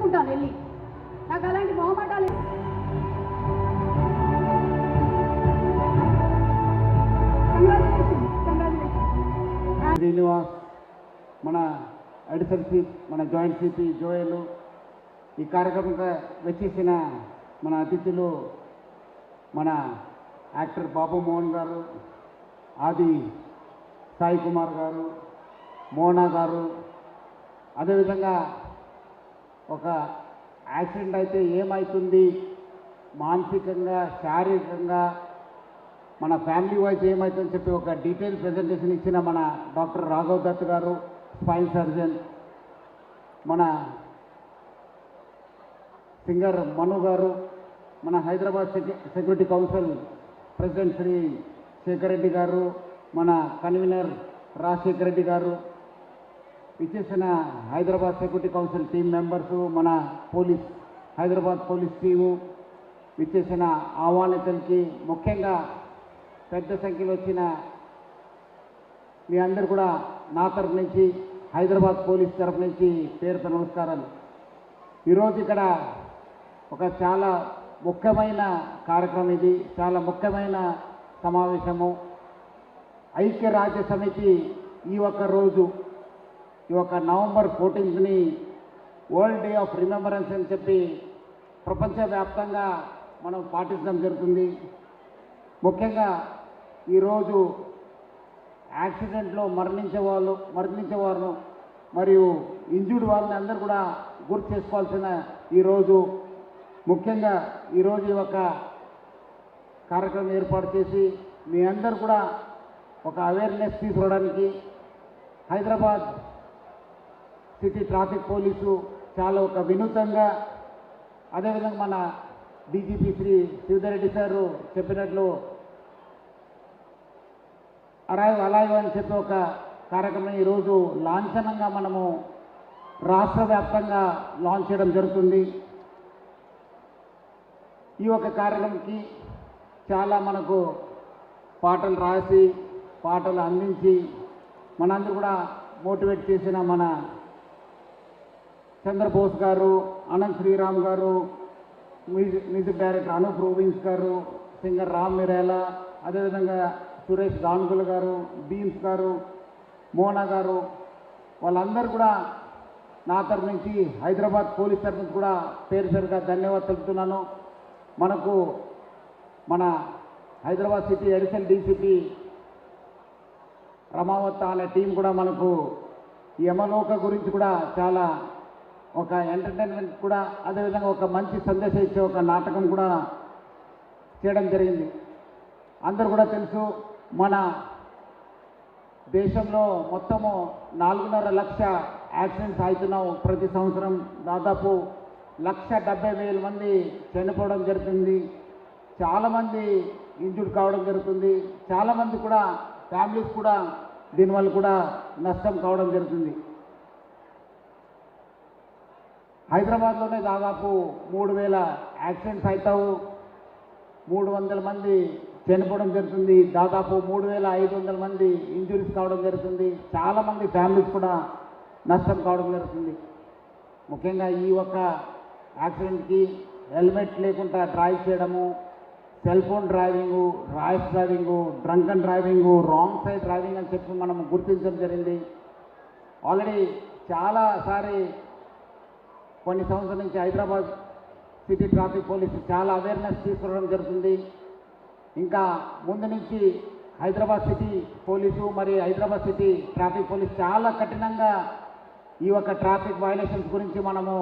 చెప్పుకుంటాను వెళ్ళి. నాకు అలాంటి మొహమాటాలు. శ్రీనివాస్, మన అడిషనల్ చీఫ్, మన జాయింట్ సిపి జోయలు, ఈ కార్యక్రమంగా వచ్చేసిన మన అతిథులు మన యాక్టర్ బాబు మోహన్ గారు, ఆది సాయి కుమార్ గారు, మోనా గారు, అదేవిధంగా ఒక యాక్సిడెంట్ అయితే ఏమవుతుంది, మానసికంగా శారీరకంగా మన ఫ్యామిలీ వైజ్ ఏమవుతుందని చెప్పి ఒక డీటెయిల్ ప్రజెంటేషన్ ఇచ్చిన మన డాక్టర్ రాఘవ్ దత్ గారు, స్పైన్ సర్జన్, మన సింగర్ మను గారు, మన Hyderabad security council president Shri Shekhar Reddy గారు, మన కన్వీనర్ రాజశేఖర్ రెడ్డి గారు, ఇచ్చేసిన Hyderabad security council team members, మన హైదరాబాద్ పోలీస్ టీము, ఇచ్చేసిన ఆహ్వానితులకి, ముఖ్యంగా పెద్ద సంఖ్యలో వచ్చిన మీ అందరు కూడా నా తరఫు నుంచి, హైదరాబాద్ పోలీస్ తరఫు నుంచి పేరుతో నమస్కారాలు. ఈరోజు ఇక్కడ ఒక చాలా ముఖ్యమైన కార్యక్రమం, ఇది చాలా ముఖ్యమైన సమావేశము. ఐక్యరాజ్య సమితి ఈ ఒక్క రోజు, ఈ ఒక్క నవంబర్ 14ని వరల్డ్ డే ఆఫ్ రిమెంబరెన్స్ అని చెప్పి ప్రపంచవ్యాప్తంగా మనం పాటించడం జరుగుతుంది. ముఖ్యంగా ఈరోజు యాక్సిడెంట్లో మరణించేవారు మరియు ఇంజూర్డ్ వాళ్ళని అందరూ కూడా గుర్తు చేసుకోవాల్సిన ఈరోజు, ముఖ్యంగా ఈరోజు ఈ ఒక కార్యక్రమం ఏర్పాటు చేసి మీ అందరూ కూడా ఒక అవేర్నెస్ తీసుకురావడానికి హైదరాబాద్ సిటీ ట్రాఫిక్ పోలీసు చాలా ఒక వినూతంగా, అదేవిధంగా మన డీజీపీ శ్రీ శ్రీధర్ రెడ్డి సారు చెప్పినట్లు అలాగే అని చెప్పి ఒక కార్యక్రమం ఈరోజు లాంఛనంగా మనము రాష్ట్ర వ్యాప్తంగా లాంచ్ చేయడం జరుగుతుంది. ఈ ఒక కార్యక్రమంకి చాలా మనకు పాటలు రాసి పాటలు అందించి మనందరూ కూడా మోటివేట్ చేసిన మన చంద్రబోస్ గారు, అనంత్ శ్రీరామ్ గారు, మ్యూజిక్ డైరెక్టర్ అనూప్ రూబిన్స్ గారు, సింగర్ రామ్ మిరేలా, అదేవిధంగా సురేష్ గాన్గుల్ గారు, బీమ్స్ గారు, మోనా గారు, వాళ్ళందరూ కూడా నా తరఫు నుంచి, హైదరాబాద్ పోలీస్ తరఫు నుంచి కూడా పేరుగా ధన్యవాదాలు తెలుపుతున్నాను. మనకు మన Hyderabad city additional DCP Ramavath అనే టీం కూడా మనకు యమలోక గురించి కూడా చాలా ఒక ఎంటర్టైన్మెంట్ కూడా, అదేవిధంగా ఒక మంచి సందేశం ఇచ్చే ఒక నాటకం కూడా చేయడం జరిగింది. అందరూ కూడా తెలుసు, మన దేశంలో మొత్తము 4.5 లక్ష యాక్సిడెంట్స్ అవుతున్నాం ప్రతి సంవత్సరం. దాదాపు 1,70,000 మంది చనిపోవడం జరుగుతుంది, చాలామంది ఇంజూర్డ్ కావడం జరుగుతుంది, చాలామంది కూడా ఫ్యామిలీస్ కూడా దీనివల్ల కూడా నష్టం కావడం జరుగుతుంది. హైదరాబాద్లోనే దాదాపు 3,000 యాక్సిడెంట్స్ అవుతావు, 300 మంది చనిపోవడం జరుగుతుంది, దాదాపు 3,500 మంది ఇంజురీస్ కావడం జరుగుతుంది, చాలామంది ఫ్యామిలీస్ కూడా నష్టం కావడం జరుగుతుంది. ముఖ్యంగా ఈ ఒక్క యాక్సిడెంట్కి హెల్మెట్ లేకుండా డ్రైవ్ చేయడము, cell phone driving, rash driving, drunken driving, wrong side driving అని చెప్పి మనం గుర్తించడం జరిగింది. ఆల్రెడీ చాలాసారి కొన్ని సంవత్సరాల నుంచి హైదరాబాద్ సిటీ ట్రాఫిక్ పోలీసు చాలా అవేర్నెస్ తీసుకురావడం జరుగుతుంది. ఇంకా ముందు నుంచి హైదరాబాద్ సిటీ పోలీసు మరియు హైదరాబాద్ సిటీ ట్రాఫిక్ పోలీసు చాలా కఠినంగా ఈ యొక్క ట్రాఫిక్ వయలేషన్స్ గురించి మనము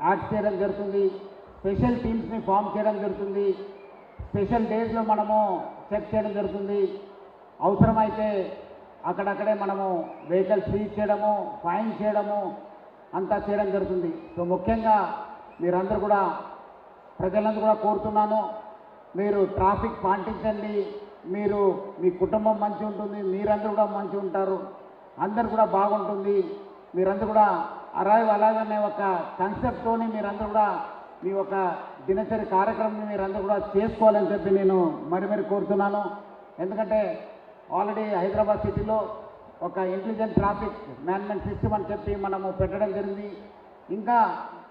యాక్ట్ చేయడం జరుగుతుంది. స్పెషల్ టీమ్స్ని ఫామ్ చేయడం జరుగుతుంది. స్పెషల్ డేస్లో మనము చెక్ చేయడం జరుగుతుంది. అవసరమైతే అక్కడక్కడే మనము వెహికల్ సీజ్ చేయడము, ఫైన్ చేయడము అంతా చేయడం జరుగుతుంది. సో ముఖ్యంగా మీరందరూ కూడా, ప్రజలందరూ కూడా కోరుతున్నాను, మీరు ట్రాఫిక్ పాటించండి. మీరు మీ కుటుంబం మంచి ఉంటుంది, మీరందరూ కూడా మంచి ఉంటారు, అందరు కూడా బాగుంటుంది. మీరందరూ కూడా అలాగనే ఒక కాన్సెప్ట్తోని మీరందరూ కూడా మీ ఒక దినచర్య కార్యక్రమం మీరందరూ కూడా చేసుకోవాలని చెప్పి నేను మరి కోరుతున్నాను. ఎందుకంటే ఆల్రెడీ హైదరాబాద్ సిటీలో ఒక ఇంటెలిజెంట్ ట్రాఫిక్ మేనేజ్మెంట్ సిస్టమ్ అని చెప్పి మనము పెట్టడం జరిగింది. ఇంకా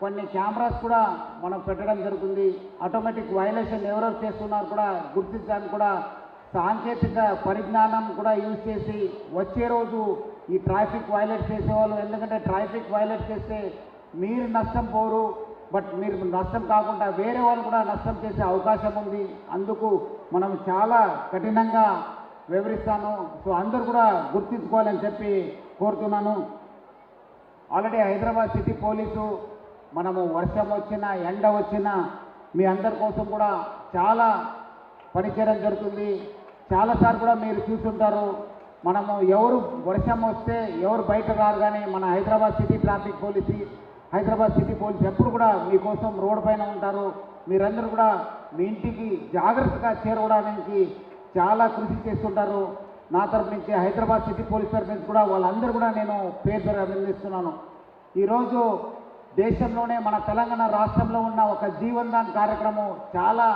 కొన్ని కెమెరాస్ కూడా మనం పెట్టడం జరుగుతుంది. ఆటోమేటిక్ వైలేషన్ ఎవరెవరు చేస్తున్నారు కూడా గుర్తించడానికి కూడా సాంకేతిక పరిజ్ఞానం కూడా యూజ్ చేసి వచ్చే రోజు ఈ ట్రాఫిక్ వైలేట్ చేసేవాళ్ళు, ఎందుకంటే ట్రాఫిక్ వైలేట్ చేస్తే మీరు నష్టం పోరు, బట్ మీరు నష్టం కాకుండా వేరే వాళ్ళు కూడా నష్టం చేసే అవకాశం ఉంది. అందుకు మనం చాలా కఠినంగా వివరిస్తాను. సో అందరూ కూడా గుర్తించుకోవాలని చెప్పి కోరుతున్నాను. ఆల్రెడీ హైదరాబాద్ సిటీ పోలీసు మనము వర్షం వచ్చినా ఎండ వచ్చినా మీ అందరి కోసం కూడా చాలా పనిచేయడం జరుగుతుంది. చాలాసార్లు కూడా మీరు చూస్తుంటారు, మనము ఎవరు వర్షం వస్తే ఎవరు బయట రారు, కానీ మన Hyderabad city traffic Hyderabad city police ఎప్పుడు కూడా మీకోసం రోడ్ పైన ఉంటారు. మీరందరూ కూడా మీ ఇంటికి జాగ్రత్తగా చేరుకోవడానికి చాలా కృషి చేస్తుంటారు. నా తరపు నుంచి హైదరాబాద్ సిటీ పోలీస్ తరపు నుంచి కూడా వాళ్ళందరూ కూడా నేను పేరు అభినందిస్తున్నాను. ఈరోజు దేశంలోనే మన తెలంగాణ రాష్ట్రంలో ఉన్న ఒక జీవన్ దాన్ కార్యక్రమం చాలా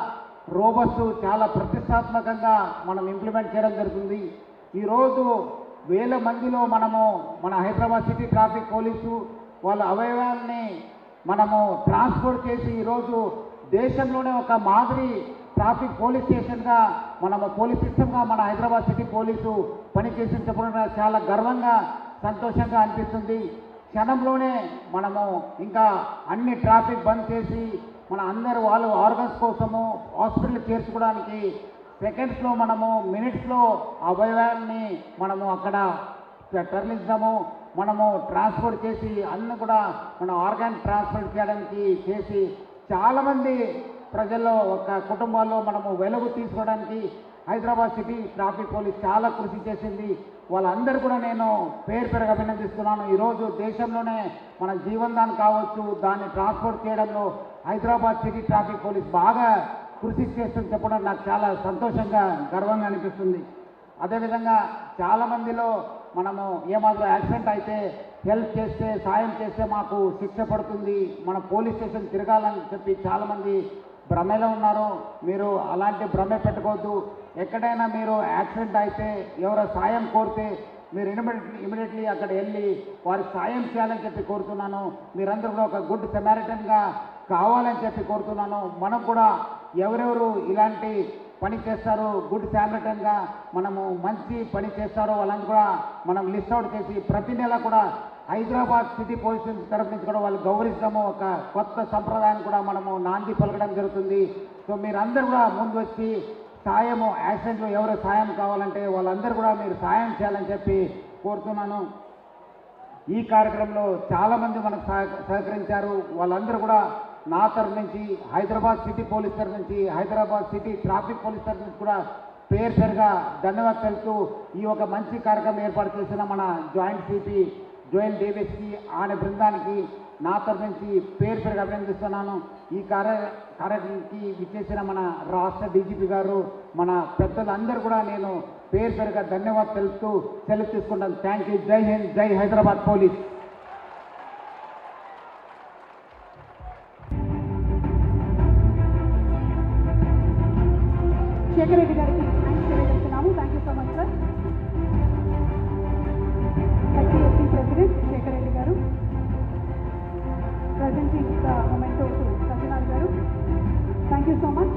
రోబస్ట్, చాలా ప్రతిష్టాత్మకంగా మనం ఇంప్లిమెంట్ చేయడం జరుగుతుంది. ఈరోజు వేల మందిలో మనము మన హైదరాబాద్ సిటీ ట్రాఫిక్ పోలీసు వాళ్ళ అవయవాల్ని మనము ట్రాన్స్పోర్ట్ చేసి ఈరోజు దేశంలోనే ఒక మాదిరి ట్రాఫిక్ పోలీస్ స్టేషన్గా మనము పోలీస్ సిస్టమ్గా మన హైదరాబాద్ సిటీ పోలీసు పనిచేసిన చెప్పడం చాలా గర్వంగా సంతోషంగా అనిపిస్తుంది. క్షణంలోనే మనము ఇంకా అన్ని ట్రాఫిక్ బంద్ చేసి మన అందరు వాళ్ళు ఆర్గన్స్ కోసము హాస్పిటల్ చేర్చుకోవడానికి సెకండ్స్లో మనము మినిట్స్లో అవయవాన్ని మనము అక్కడ తరలించడము, మనము ట్రాన్స్పోర్ట్ చేసి అన్ని కూడా మన ఆర్గాన్ ట్రాన్స్పోర్ట్ చేయడానికి చేసి చాలామంది ప్రజల్లో ఒక కుటుంబాల్లో మనము వెలుగు తీసుకోవడానికి హైదరాబాద్ సిటీ ట్రాఫిక్ పోలీస్ చాలా కృషి చేసింది. వాళ్ళందరూ కూడా నేను పేరు అభినందిస్తున్నాను. ఈరోజు దేశంలోనే మన జీవన్ దాన్ కావచ్చు, దాన్ని ట్రాన్స్పోర్ట్ చేయడంలో హైదరాబాద్ సిటీ ట్రాఫిక్ పోలీస్ బాగా కృషి చేస్తుందని చెప్పడం నాకు చాలా సంతోషంగా గర్వంగా అనిపిస్తుంది. అదేవిధంగా చాలామందిలో మనము ఏమాత్రం యాక్సిడెంట్ అయితే హెల్ప్ చేస్తే సాయం చేస్తే మాకు శిక్ష పడుతుంది, మన పోలీస్ స్టేషన్ తిరగాలని చెప్పి చాలామంది భ్రమలో ఉన్నారు. మీరు అలాంటి భ్రమ పెట్టుకోవద్దు. ఎక్కడైనా మీరు యాక్సిడెంట్ అయితే ఎవరో సాయం కోరితే మీరు ఇమీడియట్లీ అక్కడ వెళ్ళి వారికి సాయం చేయాలని చెప్పి కోరుతున్నాను. మీరందరూ కూడా ఒక గుడ్ సెమారిటన్గా కావాలని చెప్పి కోరుతున్నాను. మనం కూడా ఎవరెవరు ఇలాంటి పని చేస్తారో గుడ్ శామరిటన్గా మనము మంచి పని చేస్తారో వాళ్ళని కూడా మనం లిస్ట్ అవుట్ చేసి ప్రతి నెల కూడా హైదరాబాద్ సిటీ పోలీస్ తరఫు నుంచి కూడా వాళ్ళు గౌరవిస్తాము. ఒక కొత్త సంప్రదాయాన్ని కూడా మనము నాంది పలకడం జరుగుతుంది. సో మీరందరూ కూడా ముందు వచ్చి సాయము యాక్సిడెంట్లో ఎవరు సాయం కావాలంటే వాళ్ళందరూ కూడా మీరు సాయం చేయాలని చెప్పి కోరుతున్నాను. ఈ కార్యక్రమంలో చాలామంది మనకు సహకరించారు. వాళ్ళందరూ కూడా నా తరఫు నుంచి హైదరాబాద్ సిటీ పోలీస్ తరఫు నుంచి హైదరాబాద్ సిటీ ట్రాఫిక్ పోలీస్ తరఫు నుంచి కూడా పేరుగా ధన్యవాదాలు తెలుపుతూ ఈ ఒక మంచి కార్యక్రమం ఏర్పాటు చేసిన మన జాయింట్ సిపి జోయల్ డేవిస్కి ఆయన బృందానికి నా తరఫు నుంచి పేరుగా అభినందిస్తున్నాను. ఈ కార్యక్రమానికి విచ్చేసిన మన రాష్ట్ర డీజీపీ గారు, మన పెద్దలందరూ కూడా నేను పేరుగా ధన్యవాదాలు తెలుపుతూ సెలవు తీసుకుంటాను. Thank you. జై హింద్, జై హైదరాబాద్ పోలీస్. శేఖర్ రెడ్డి గారికి థ్యాంక్స్ తెలియజేస్తున్నాము. Thank you so much sir. HDFC president Shekhar Reddy గారు, presenting the memento to Sajjanal garu. Thank you so much.